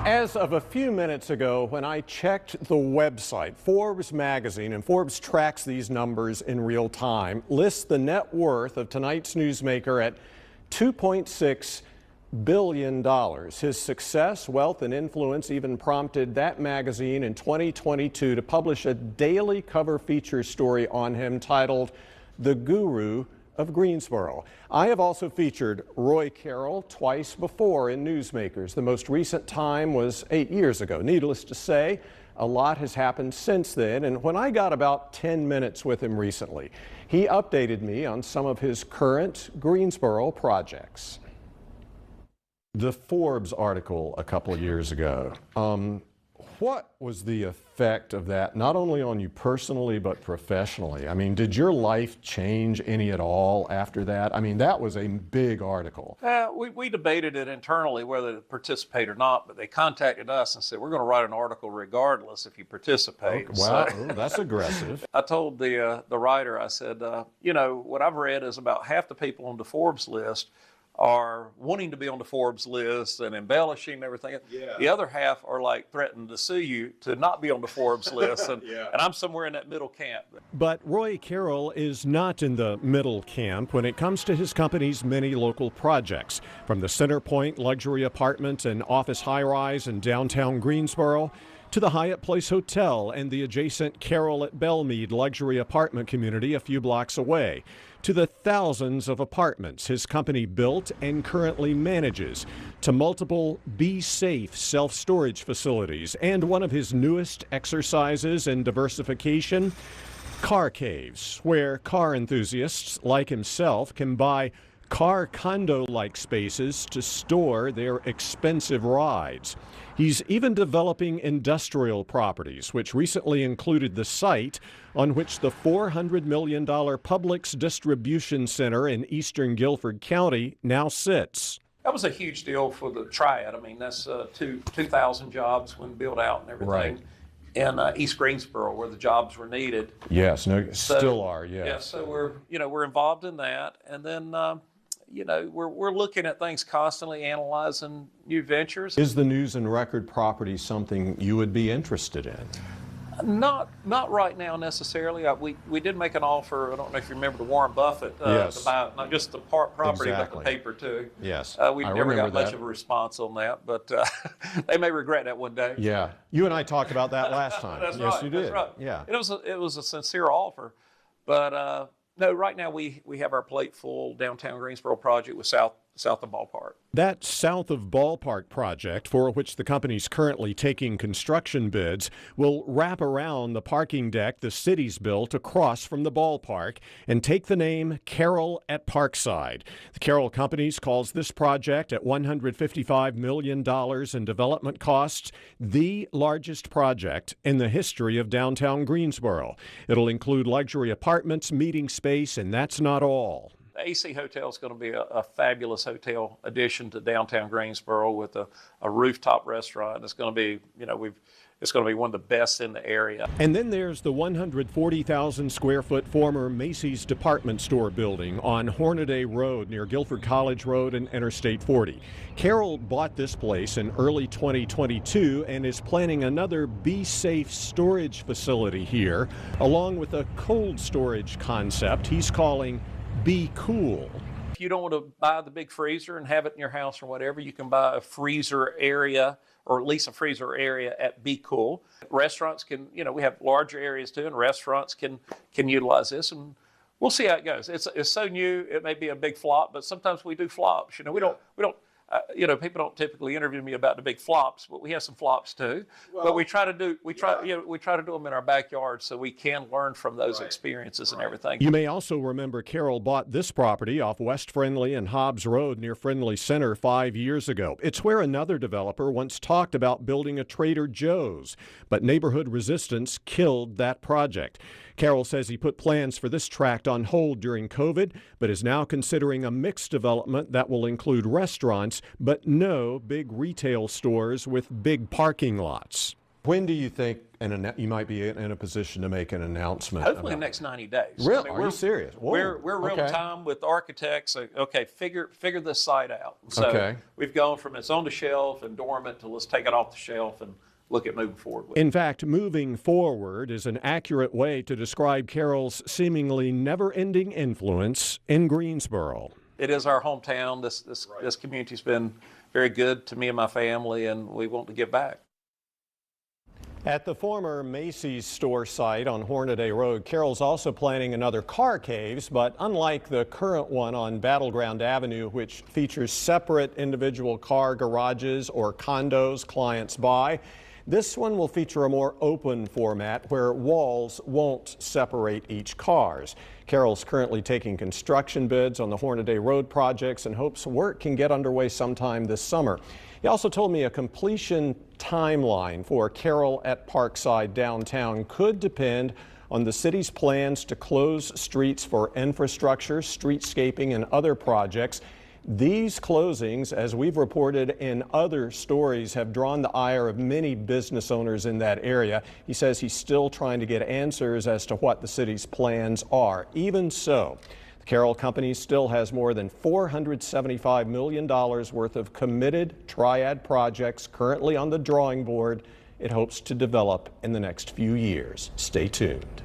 As of a few minutes ago, when I checked the website, Forbes magazine, and Forbes tracks these numbers in real time, lists the net worth of tonight's newsmaker at $2.6 billion. His success, wealth, and influence even prompted that magazine in 2022 to publish a daily cover feature story on him titled "The Guru of Greensboro." I have also featured Roy Carroll twice before in Newsmakers. The most recent time was 8 years ago. Needless to say, a lot has happened since then, and when I got about 10 minutes with him recently, he updated me on some of his current Greensboro projects. The Forbes article a couple of years ago, what was the effect of that, not only on you personally, but professionally? I mean, did your life change any at all after that? I mean, that was a big article. We debated it internally whether to participate or not, but they contacted us and said, we're going to write an article regardless if you participate. Okay, wow, so, that's aggressive. I told the writer, I said, you know, what I've read is about half the people on the Forbes list are wanting to be on the Forbes list and embellishing everything. Yeah. The other half are like threatening to sue you to not be on the Forbes list, and, yeah. And I'm somewhere in that middle camp. But Roy Carroll is not in the middle camp when it comes to his company's many local projects. From the Centerpoint luxury apartment and office high-rise in downtown Greensboro, to the Hyatt Place Hotel and the adjacent Carroll at Belmead luxury apartment community a few blocks away, to the thousands of apartments his company built and currently manages, to multiple Be Safe self-storage facilities, and one of his newest exercises in diversification, car caves, where car enthusiasts like himself can buy car condo-like spaces to store their expensive rides. He's even developing industrial properties, which recently included the site on which the $400 million Publix distribution center in eastern Guilford County now sits. That was a huge deal for the Triad. I mean, that's 2,000 jobs when built out and everything. Right. In East Greensboro, where the jobs were needed. Yes, no, still are. Yes. Yeah, so we're involved in that, and then we're looking at things constantly, analyzing new ventures. Is the news and record property something you would be interested in? Not right now necessarily. We did make an offer. I don't know if you remember, to Warren Buffett yes. to buy not just the property, exactly. but the paper too. Yes, we never got much of a response on that, but they may regret that one day. Yeah, you and I talked about that last time. That's yes, right. you did. That's right. Yeah, it was a sincere offer, but no. Right now we have our plate full. Downtown Greensboro project with south of Ballpark. That South of Ballpark project, for which the company's currently taking construction bids, will wrap around the parking deck the city's built across from the ballpark and take the name Carroll at Parkside. The Carroll Companies calls this project, at $155 million in development costs, the largest project in the history of downtown Greensboro. It'll include luxury apartments, meeting space, and that's not all. The AC Hotel is going to be a fabulous hotel addition to downtown Greensboro with a rooftop restaurant. It's going to be, it's going to be one of the best in the area. And then there's the 140,000 square foot former Macy's department store building on Hornaday Road near Guilford College Road and Interstate 40. Carroll bought this place in early 2022 and is planning another Be Safe storage facility here, along with a cold storage concept he's calling Be Cool. If you don't want to buy the big freezer and have it in your house or whatever, you can buy a freezer area, or at least a freezer area at Be Cool. Restaurants can, we have larger areas too, and restaurants can utilize this, and we'll see how it goes. It's so new, it may be a big flop, but sometimes we do flops. We don't. People don't typically interview me about the big flops, but we have some flops too. Well, but we try to do them in our backyard so we can learn from those experiences and everything. You may also remember Carroll bought this property off West Friendly and Hobbs Road near Friendly Center 5 years ago. It's where another developer once talked about building a Trader Joe's, but neighborhood resistance killed that project. Carroll says he put plans for this tract on hold during COVID, but is now considering a mixed development that will include restaurants, but no big retail stores with big parking lots. When do you think you might be in a position to make an announcement? Hopefully in the next 90 days. Really? I mean, Are you serious? Whoa. We're real Okay. time with architects. Okay, figure this site out. So Okay. we've gone from it's on the shelf and dormant to let's take it off the shelf and look at moving forward with it. In fact, moving forward is an accurate way to describe Carroll's seemingly never-ending influence in Greensboro. It is our hometown. This community's been very good to me and my family, and we want to give back. At the former Macy's store site on Hornaday Road, Carroll's also planning another car caves, but unlike the current one on Battleground Avenue, which features separate individual car garages or condos clients buy, this one will feature a more open format where walls won't separate each cars. Carroll's currently taking construction bids on the Hornaday Road projects and hopes work can get underway sometime this summer. He also told me a completion timeline for Carroll at Parkside downtown could depend on the city's plans to close streets for infrastructure, streetscaping, and other projects. These closings, as we've reported in other stories, have drawn the ire of many business owners in that area. He says he's still trying to get answers as to what the city's plans are. Even so, the Carroll Company still has more than $475 million worth of committed triad projects currently on the drawing board it hopes to develop in the next few years. Stay tuned.